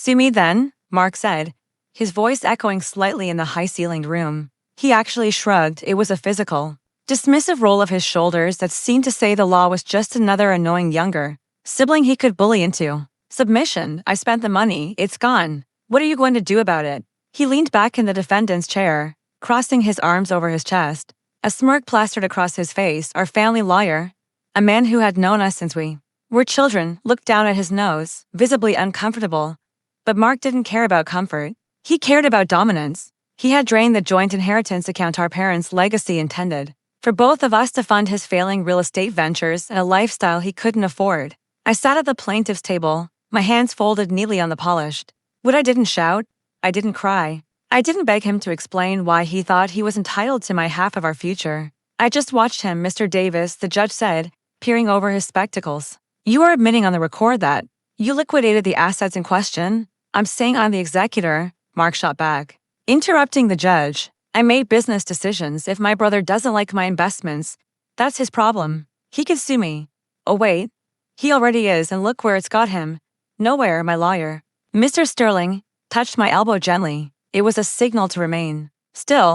"Sue me then," Mark said, his voice echoing slightly in the high-ceilinged room. He actually shrugged. It was a physical, dismissive roll of his shoulders that seemed to say the law was just another annoying younger sibling he could bully into submission. "I spent the money. It's gone. What are you going to do about it?" He leaned back in the defendant's chair, crossing his arms over his chest. A smirk plastered across his face. Our family lawyer, a man who had known us since we were children, looked down at his nose, visibly uncomfortable. But Mark didn't care about comfort. He cared about dominance. He had drained the joint inheritance account our parents' legacy intended for both of us to fund his failing real estate ventures and a lifestyle he couldn't afford. I sat at the plaintiff's table, my hands folded neatly on the polished wood. I didn't shout. I didn't cry. I didn't beg him to explain why he thought he was entitled to my half of our future. I just watched him. "Mr. Davis," the judge said, peering over his spectacles. "You are admitting on the record that you liquidated the assets in question?" "I'm saying I'm the executor," Mark shot back, interrupting the judge. "I made business decisions. If my brother doesn't like my investments, that's his problem. He could sue me." "Oh wait. He already is, and look where it's got him." "Nowhere, my lawyer." Mr. Sterling touched my elbow gently. It was a signal to remain still.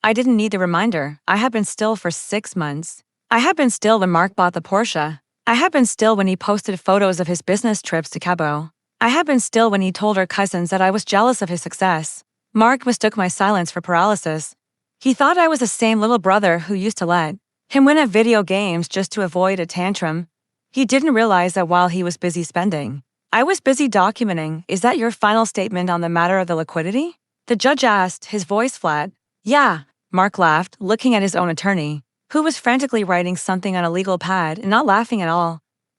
I didn't need the reminder. I had been still for 6 months. I had been still when Mark bought the Porsche. I had been still when he posted photos of his business trips to Cabo. I had been still when he told our cousins that I was jealous of his success. Mark mistook my silence for paralysis. He thought I was the same little brother who used to let him win at video games just to avoid a tantrum. He didn't realize that while he was busy spending, I was busy documenting. "Is that your final statement on the matter of the liquidity?" the judge asked, his voice flat. "Yeah," Mark laughed, looking at his own attorney, who was frantically writing something on a legal pad and not laughing at all.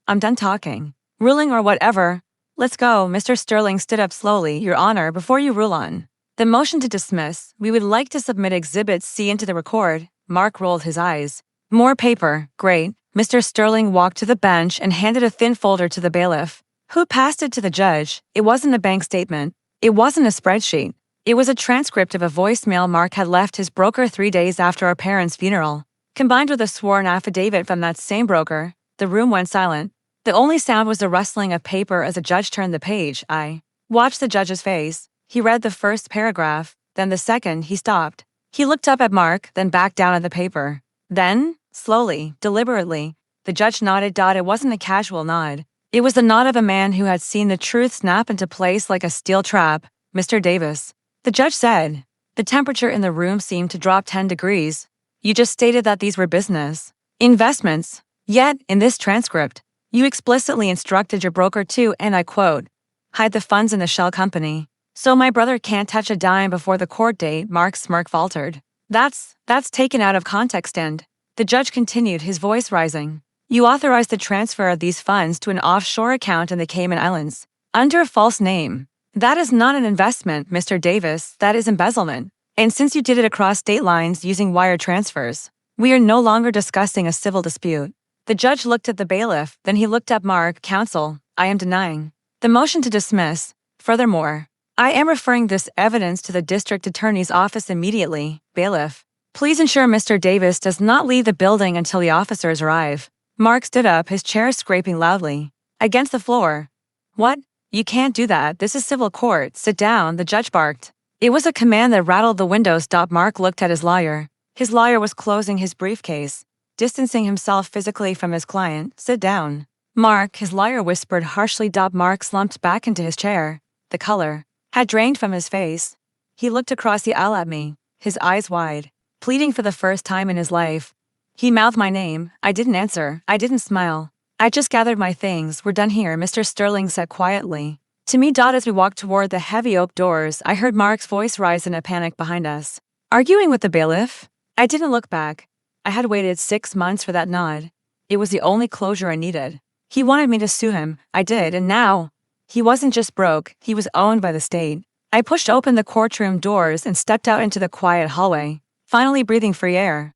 "I'm done talking. Ruling or whatever. Let's go." Mr. Sterling stood up slowly. "Your Honor, before you rule on the motion to dismiss, we would like to submit Exhibit C into the record." Mark rolled his eyes. "More paper. Great." Mr. Sterling walked to the bench and handed a thin folder to the bailiff, who passed it to the judge. It wasn't a bank statement. It wasn't a spreadsheet. It was a transcript of a voicemail Mark had left his broker 3 days after our parents' funeral. Combined with a sworn affidavit from that same broker, the room went silent. The only sound was the rustling of paper as the judge turned the page. I watched the judge's face. He read the first paragraph, then the second. He stopped. He looked up at Mark, then back down at the paper. Then, slowly, deliberately, the judge nodded. It wasn't a casual nod. It was the nod of a man who had seen the truth snap into place like a steel trap. "Mr. Davis," the judge said. The temperature in the room seemed to drop 10 degrees. "You just stated that these were business investments. Yet, in this transcript, you explicitly instructed your broker to, and I quote, hide the funds in the shell company. So my brother can't touch a dime before the court date." Mark's smirk faltered. That's taken out of context and," the judge continued, his voice rising. "You authorized the transfer of these funds to an offshore account in the Cayman Islands under a false name. That is not an investment, Mr. Davis, that is embezzlement. And since you did it across state lines using wire transfers, we are no longer discussing a civil dispute." The judge looked at the bailiff, then he looked at Mark. "Counsel, I am denying the motion to dismiss. Furthermore, I am referring this evidence to the district attorney's office immediately." Bailiff, "Please ensure Mr. Davis does not leave the building until the officers arrive." Mark stood up, his chair scraping loudly against the floor. "What? You can't do that. This is civil court. Sit down," the judge barked. It was a command that rattled the windows. Mark looked at his lawyer. His lawyer was closing his briefcase, distancing himself physically from his client. "Sit down." "Mark," his lawyer whispered harshly. Mark slumped back into his chair. The color had drained from his face. He looked across the aisle at me, his eyes wide, pleading for the first time in his life. He mouthed my name. I didn't answer. I didn't smile. I just gathered my things. "We're done here," Mr. Sterling said quietly to me. As we walked toward the heavy oak doors, I heard Mark's voice rise in a panic behind us, arguing with the bailiff. I didn't look back. I had waited 6 months for that nod. It was the only closure I needed. He wanted me to sue him. I did, and now, he wasn't just broke, he was owned by the state. I pushed open the courtroom doors and stepped out into the quiet hallway, finally breathing free air.